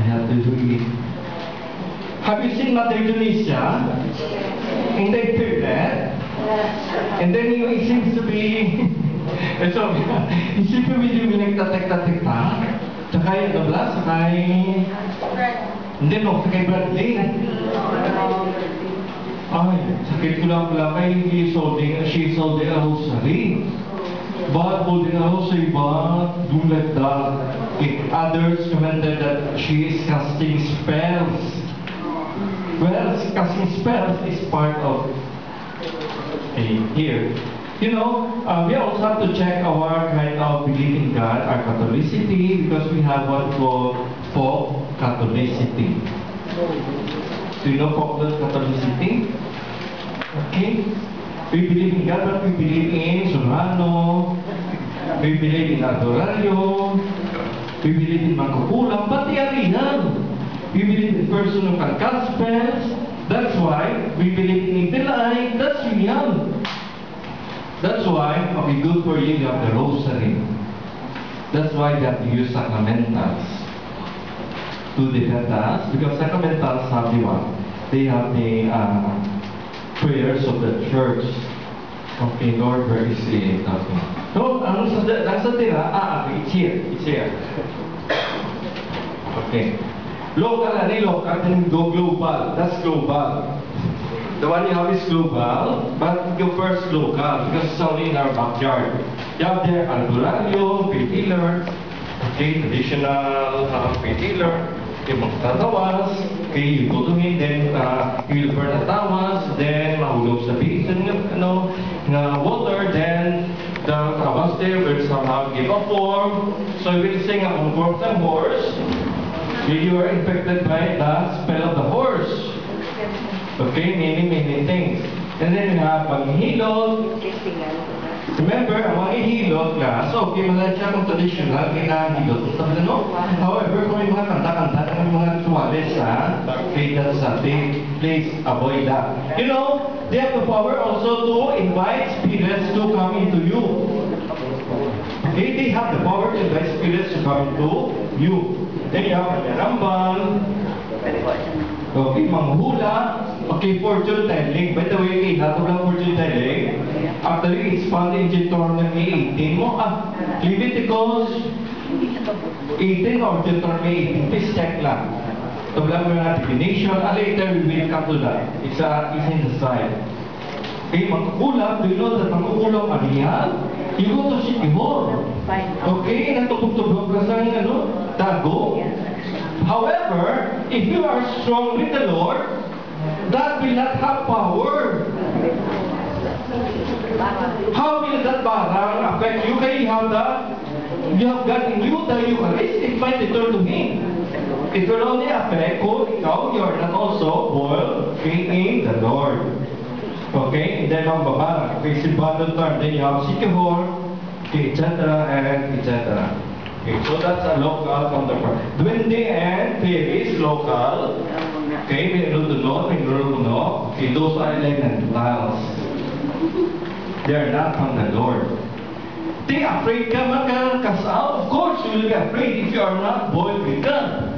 have to do it. Have you seen Mother Indonesia? And they do that. And then it seems to be, so, isipin mo yung nagtatek-tatek pa. Saka yung nabla, saka hindi no, saka yung Bradley. Ay, sakit ko lang pala kay she's holding a rosary. But holding a rosary, but do like that. If others commented that she is casting spells. Well, casting spells is part of here. You know, we also have to check our kind of belief in God, our Catholicity, because we have what we call folk Catholicity. Do you know folk Catholicity? Okay. We believe in God, but we believe in Solano, we believe in Adorario, we believe in Magkukulang, pati arihan. We believe in personal Gospels. That's why we believe in Intilay. That's real. That's why, okay, good for you, you have the rosary. That's why you have to use sacramentals to defend us, because sacramentals have the what? They have the prayers of the church. Okay, Lord, where is it? Okay. No, nasa tira? Okay, it's here. It's here. Okay. Local, then go global. That's global. The one you have is global, but go first local, because it's only in our backyard. You have there Albulario, faith healer, okay, traditional faith healer, yung magtatawas, okay, you go to him, then you will burn the tawas, then mahulog sa basin, water, then the tawas there will somehow give a form. So you will sing a form ng horse. You are infected by the spell of the horse. Okay, many things. And then you have panghihilot. Remember, ang manghihilot na, so okay, mga siya kung traditional, kinahihilot. However, kung may mga kanta-kanta, may mga rituales, okay, that's a thing. Please avoid that. You know, they have the power also to invite spirits to come into you. Okay, they have the power to invite spirits to come into you. Then you have the Rambam. Okay, manghula. Okay, fortune telling. By the way, nato lang fortune telling. Actually, it's found in Deuteronomy 18 mo. Leviticus 18 or Deuteronomy 18. Please check lang. Ito lang mo na definition. Later, we will come to that. It's in the side. Okay, magkukulang. Do you know that magkukulang ariyan? You go to Sikihor. Okay, natutubog ka sa tago. However, if you are strong with the Lord, that will not have power. How will that barang affect you? Kaya you have God in you, the Eucharist, it might return to Him. It will only affect kung ikaw, you are not also born in the Lord. Okay, and then ang babarang, okay, simbahan term, then you have Sikihor, okay, etc. and etc. Okay, so that's a local counterpart. Duende and fairies, local. Okay, meron doon, meron doon. Okay, those are elementals. They are not from the Lord. They afraid ka magkasal. Of course, you will be afraid if you are not born with God.